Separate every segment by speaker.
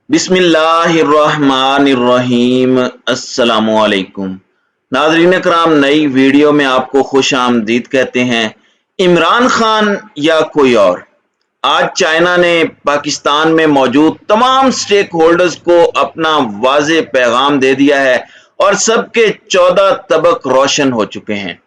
Speaker 1: बिस्मिल्लाहिर्रहमानिर्रहीम। अस्सलामुअलैकुम नाज़रीन कराम, नई वीडियो में आपको खुश आमदीद कहते हैं। इमरान खान या कोई और, आज चाइना ने पाकिस्तान में मौजूद तमाम स्टेक होल्डर्स को अपना वाज़े पैगाम दे दिया है और सबके 14 तबक रोशन हो चुके हैं।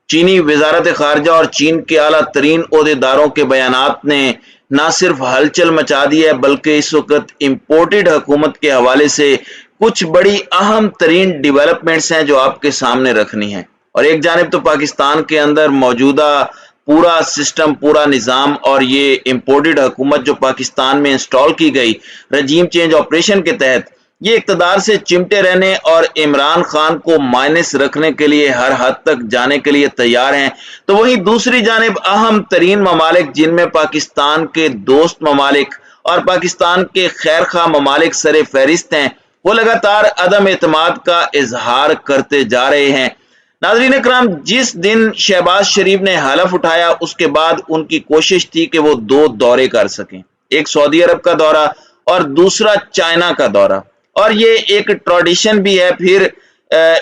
Speaker 1: चीनी वजारत खारजा और चीन के आला तरीन ओहदेदारों के बयानात ने न सिर्फ हलचल मचा दी है, बल्कि इस वक्त इम्पोर्टेड हुकूमत के हवाले से कुछ बड़ी अहम तरीन डेवलपमेंट्स हैं जो आपके सामने रखनी है। और एक जानिब तो पाकिस्तान के अंदर मौजूदा पूरा सिस्टम, पूरा निज़ाम और ये इम्पोर्टेड हुकूमत जो पाकिस्तान में इंस्टॉल की गई रजीम चेंज ऑपरेशन के तहत, ये इक़्तिदार से चिमटे रहने और इमरान खान को माइनस रखने के लिए हर हद तक जाने के लिए तैयार हैं। तो वहीं दूसरी जानिब अहम तरीन ममालिक, जिनमें पाकिस्तान के दोस्त ममालिक और पाकिस्तान के खैर खा ममालिक सरे फहरिस्त हैं, वो लगातार अदम एतमाद का इजहार करते जा रहे हैं। नाज़रीन इकराम, जिस दिन शहबाज शरीफ ने हलफ उठाया उसके बाद उनकी कोशिश थी कि वो दो दौरे कर सकें, एक सऊदी अरब का दौरा और दूसरा चाइना का दौरा। और ये एक ट्रेडिशन भी है। फिर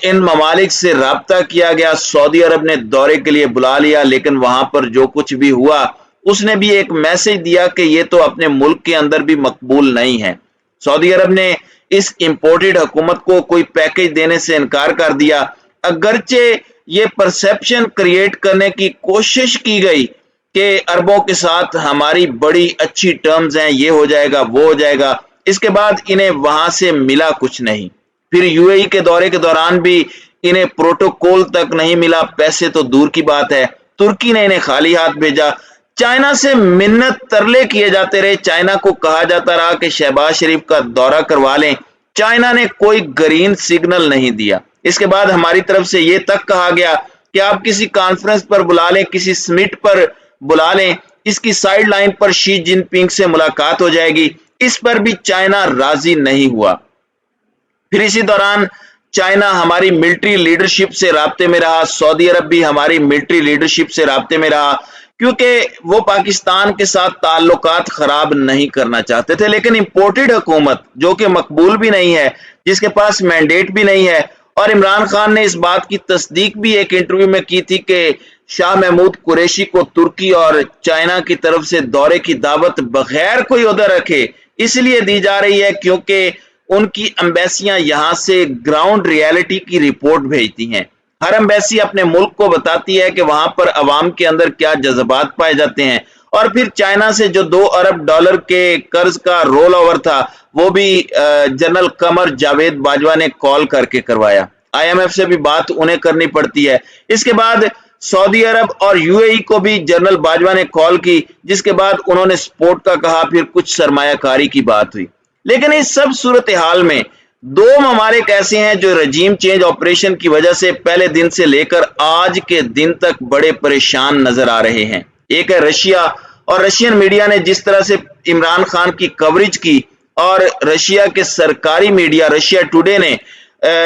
Speaker 1: इन ममालिक से राब्ता किया गया, सऊदी अरब ने दौरे के लिए बुला लिया, लेकिन वहां पर जो कुछ भी हुआ उसने भी एक मैसेज दिया कि ये तो अपने मुल्क के अंदर भी मकबूल नहीं है। सऊदी अरब ने इस इम्पोर्टेड हुकूमत को कोई पैकेज देने से इनकार कर दिया, अगरचे ये परसेप्शन क्रिएट करने की कोशिश की गई कि अरबों के साथ हमारी बड़ी अच्छी टर्म्स हैं, ये हो जाएगा वो हो जाएगा। इसके बाद इन्हें वहां से मिला कुछ नहीं। फिर यूएई के दौरे के दौरान भी इन्हें प्रोटोकॉल तक नहीं मिला, पैसे तो दूर की बात है। तुर्की ने इन्हें खाली हाथ भेजा। चाइना से मिन्नत तरले किए जाते रहे, चाइना को कहा जाता रहा कि शहबाज शरीफ का दौरा करवा लें। चाइना ने कोई ग्रीन सिग्नल नहीं दिया। इसके बाद हमारी तरफ से ये तक कहा गया कि आप किसी कॉन्फ्रेंस पर बुला लें, किसी समिट पर बुला लें, इसकी साइड लाइन पर शी जिनपिंग से मुलाकात हो जाएगी। इस पर भी चाइना राजी नहीं हुआ। फिर इसी दौरान चाइना हमारी मिलिट्री लीडरशिप से राब्ते में रहा, सऊदी अरब भी हमारी मिलिट्री लीडरशिप से राब्ते में रहा, क्योंकि वो पाकिस्तान के साथ ताल्लुकात खराब नहीं करना चाहते थे। लेकिन इम्पोर्टेड हुकूमत जो कि मकबूल भी नहीं है, जिसके पास मैंडेट भी नहीं है, और इमरान खान ने इस बात की तस्दीक भी एक इंटरव्यू में की थी कि शाह महमूद कुरैशी को तुर्की और चाइना की तरफ से दौरे की दावत बगैर कोई ओहदा रखे इसलिए दी जा रही है क्योंकि उनकी एम्बेसियां यहां से ग्राउंड रियलिटी की रिपोर्ट भेजती हैं। हर एम्बेसी अपने मुल्क को बताती है कि वहां पर अवाम के अंदर क्या जज्बात पाए जाते हैं। और फिर चाइना से जो $2 अरब के कर्ज का रोल ओवर था, वो भी जनरल कमर जावेद बाजवा ने कॉल करके करवाया। IMF से भी बात उन्हें करनी पड़ती है। इसके बाद सऊदी अरब और यूएई को भी जनरल बाजवा ने कॉल की, जिसके बाद उन्होंने सपोर्ट का कहा, फिर कुछ सरमायाकारी की बात हुई। लेकिन इस सब सूरत हाल में दो ममालिक ऐसे हैं जो रजीम चेंज ऑपरेशन की वजह से पहले दिन से लेकर आज के दिन तक बड़े परेशान नजर आ रहे हैं। एक है रशिया, और रशियन मीडिया ने जिस तरह से इमरान खान की कवरेज की, और रशिया के सरकारी मीडिया रशिया टुडे ने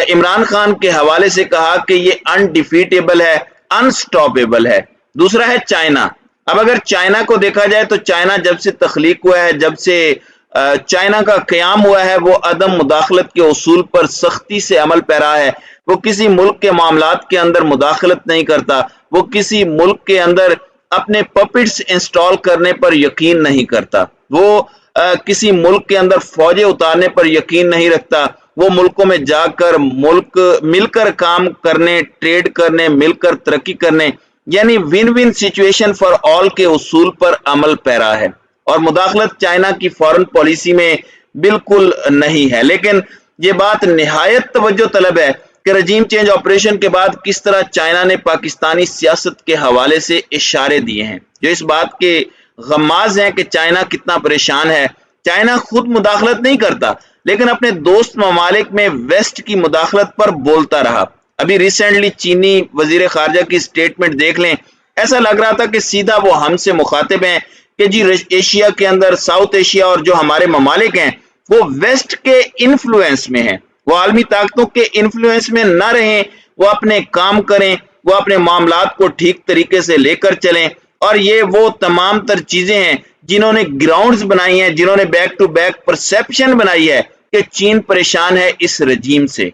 Speaker 1: इमरान खान के हवाले से कहा कि ये अनडिफीटेबल है, अनस्टॉपेबल है। दूसरा है चाइना। अब अगर चाइना को देखा जाए तो चाइना जब से तख्लीक हुआ है, जब से चाइना का क़याम हुआ है, वो अदम मुदाखलत के उसूल पर सख्ती से अमल पैरा है। वो किसी मुल्क के मामलात के अंदर मुदाखलत नहीं करता। वो किसी मुल्क के अंदर अपने पपिट्स इंस्टॉल करने पर यकीन नहीं करता। वो किसी मुल्क के अंदर फौजें उतारने पर यकीन नहीं रखता। वो मुल्कों में जाकर मुल्क मिलकर काम करने, ट्रेड करने, मिलकर तरक्की करने, यानी win win situation for all के उसूल पर अमल पैरा है। और मुदाखलत चाइना की फॉरेन पॉलिसी में बिल्कुल नहीं है। लेकिन ये बात निहायत तवज्जो तलब है कि रजीम चेंज ऑपरेशन के बाद किस तरह चाइना ने पाकिस्तानी सियासत के हवाले से इशारे दिए हैं जो इस बात के गम्माज हैं कि चाइना कितना परेशान है। चाइना खुद मुदाखलत नहीं करता, लेकिन अपने दोस्त ममालिक में वेस्ट की मुदाखलत पर बोलता रहा। अभी रिसेंटली चीनी वजीर खारजा की स्टेटमेंट देख लें, ऐसा लग रहा था कि सीधा वो हमसे मुखातिब हैं कि जी एशिया के अंदर, साउथ एशिया और जो हमारे ममालिक हैं वो वेस्ट के इन्फ्लुएंस में हैं, वो आलमी ताकतों के इन्फ्लुएंस में ना रहें, वो अपने काम करें, वो अपने मामलात को ठीक तरीके से लेकर चलें। اور یہ وہ تمام تر چیزیں ہیں جنہوں نے گراؤنڈز بنائی ہیں، جنہوں نے بیک ٹو بیک پرسیپشن بنائی ہے کہ چین پریشان ہے اس رجیم سے۔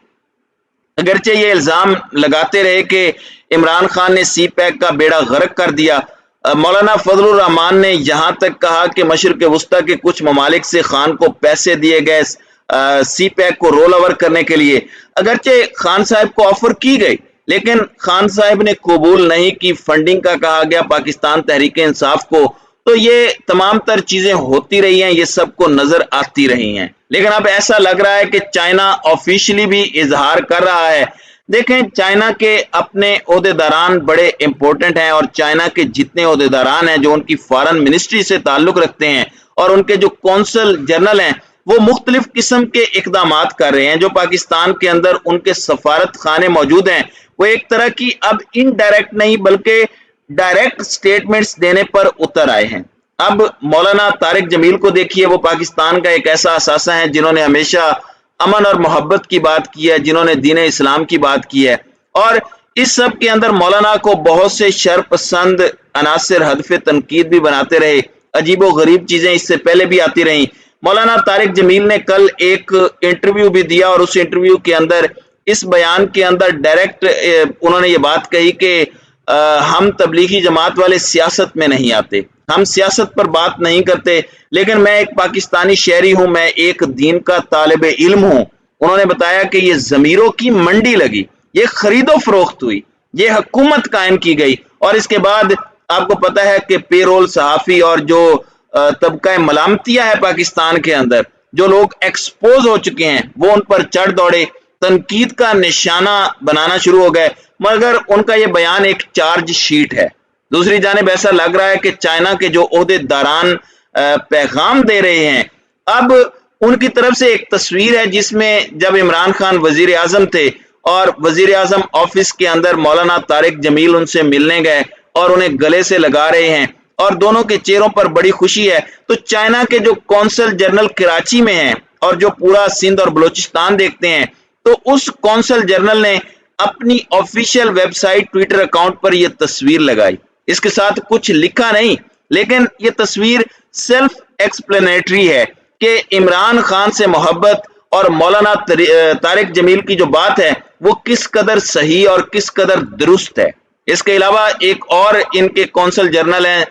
Speaker 1: اگرچہ یہ الزام لگاتے رہے کہ عمران خان نے سی پیک کا بیڑا غرق کر دیا، مولانا فضل الرحمان نے یہاں تک کہا کہ مشرق وسطی کے کچھ ممالک سے خان کو پیسے دیے گئے سی پیک کو رول اوور کرنے کے لیے۔ اگرچہ خان صاحب کو آفر کی گئی لیکن خان صاحب نے قبول نہیں کی، فنڈنگ کا کہا گیا پاکستان تحریک انصاف کو۔ تو یہ تمام تر چیزیں ہوتی رہی ہیں، یہ سب کو نظر آتی رہی ہیں، لیکن اب ایسا لگ رہا ہے کہ چائنا آفیشلی بھی اظہار کر رہا ہے۔ دیکھیں، چائنا کے اپنے عہدیداران بڑے امپورٹنٹ ہیں، اور چائنا کے جتنے عہدیداران ہیں جو ان کی فارن منسٹری سے تعلق رکھتے ہیں اور ان کے جو کونسل جنرل ہیں، وہ مختلف قسم کے اقدامات کر رہے ہیں۔ جو پاکستان کے اندر ان کے سفارت خانے موجود ہیں، وہ ایک طرح کی اب انڈائریکٹ نہیں بلکہ ڈائریکٹ سٹیٹمنٹس دینے پر اتر آئے ہیں۔ اب مولانا طارق جمیل کو دیکھیے، وہ پاکستان کا ایک ایسا اثاثہ ہے جنہوں نے ہمیشہ امن اور محبت کی بات کی ہے، جنہوں نے دین اسلام کی بات کی ہے، اور اس سب کے اندر مولانا کو بہت سے شر پسند عناصر ہدف تنقید بھی بناتے رہے، عجیب و غریب چیزیں اس سے پہلے بھی آتی رہیں۔ مولانا طارق جمیل نے کل ایک انٹرویو بھی دیا، اور اس انٹرویو کے اندر، اس بیان کے اندر ڈائریکٹ انہوں نے یہ بات کہی کہ ہم تبلیغی جماعت والے سیاست میں نہیں آتے، ہم سیاست پر بات نہیں کرتے، لیکن میں ایک پاکستانی شہری ہوں، میں ایک دین کا طالب علم ہوں۔ انہوں نے بتایا کہ یہ ضمیروں کی منڈی لگی، یہ خرید و فروخت ہوئی، یہ حکومت قائم کی گئی، اور اس کے بعد آپ کو پتہ ہے کہ پے رول صحافی اور جو طبقہ ملامتیہ ہے پاکستان کے اندر، جو لوگ ایکسپوز ہو چکے ہیں، وہ ان پر چڑھ دوڑے، تنقید کا نشانہ بنانا شروع ہو گئے، مگر ان کا یہ بیان ایک چارج شیٹ ہے۔ دوسری جانب ایسا لگ رہا ہے کہ چائنا کے جو عہدیداران پیغام دے رہے ہیں، اب ان کی طرف سے ایک تصویر ہے جس میں جب عمران خان وزیر اعظم تھے اور وزیر اعظم آفس کے اندر مولانا طارق جمیل ان سے ملنے گئے اور انہیں گلے سے لگا رہے ہیں، اور دونوں کے چہروں پر بڑی خوشی ہے۔ تو چائنا کے جو کونسل جنرل کراچی میں ہیں اور جو پورا سندھ اور بلوچستان دیکھتے ہیں، تو اس کونسل جنرل نے اپنی official website Twitter account پر یہ تصویر لگائی۔ اس کے ساتھ کچھ لکھا نہیں، لیکن یہ تصویر سیلف ایکسپلینیٹری ہے کہ عمران خان سے محبت اور مولانا طارق جمیل کی جو بات ہے وہ کس قدر صحیح اور کس قدر درست ہے۔ اس کے علاوہ ایک اور ان کے کونسل جنرل ہیں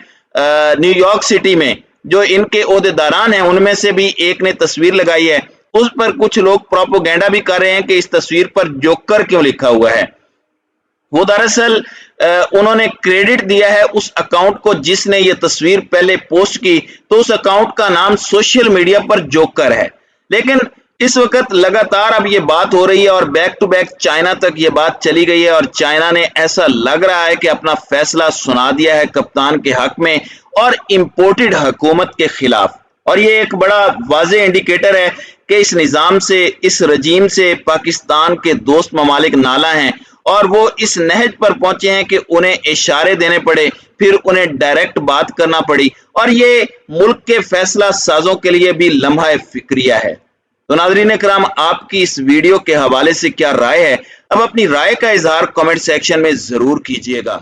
Speaker 1: نیو یارک سٹی میں، جو ان کے عہدیداران ہیں، ان میں سے بھی ایک نے تصویر لگائی ہے۔ اس پر کچھ لوگ پروپیگنڈا بھی کر رہے ہیں کہ اس تصویر پر جوکر کیوں لکھا ہوا ہے۔ وہ دراصل انہوں نے کریڈٹ دیا ہے اس اکاؤنٹ کو جس نے یہ تصویر پہلے پوسٹ کی، تو اس اکاؤنٹ کا نام سوشل میڈیا پر جوکر ہے۔ لیکن اس وقت لگاتار اب یہ بات ہو رہی ہے اور بیک ٹو بیک چائنا تک یہ بات چلی گئی ہے، اور چائنا نے ایسا لگ رہا ہے کہ اپنا فیصلہ سنا دیا ہے کپتان کے حق میں اور امپورٹڈ حکومت کے خلاف۔ اور یہ ایک بڑا واضح انڈیکیٹر ہے کہ اس نظام سے، اس رجیم سے پاکستان کے دوست ممالک نالاں ہیں، اور وہ اس نہج پر پہنچے ہیں کہ انہیں اشارے دینے پڑے، پھر انہیں ڈائریکٹ بات کرنا پڑی، اور یہ ملک کے فیصلہ سازوں کے لیے بھی لمحہ فکریہ ہے۔ تو ناظرین کرام، آپ کی اس ویڈیو کے حوالے سے کیا رائے ہے؟ اب اپنی رائے کا اظہار کمنٹ سیکشن میں ضرور کیجیے گا۔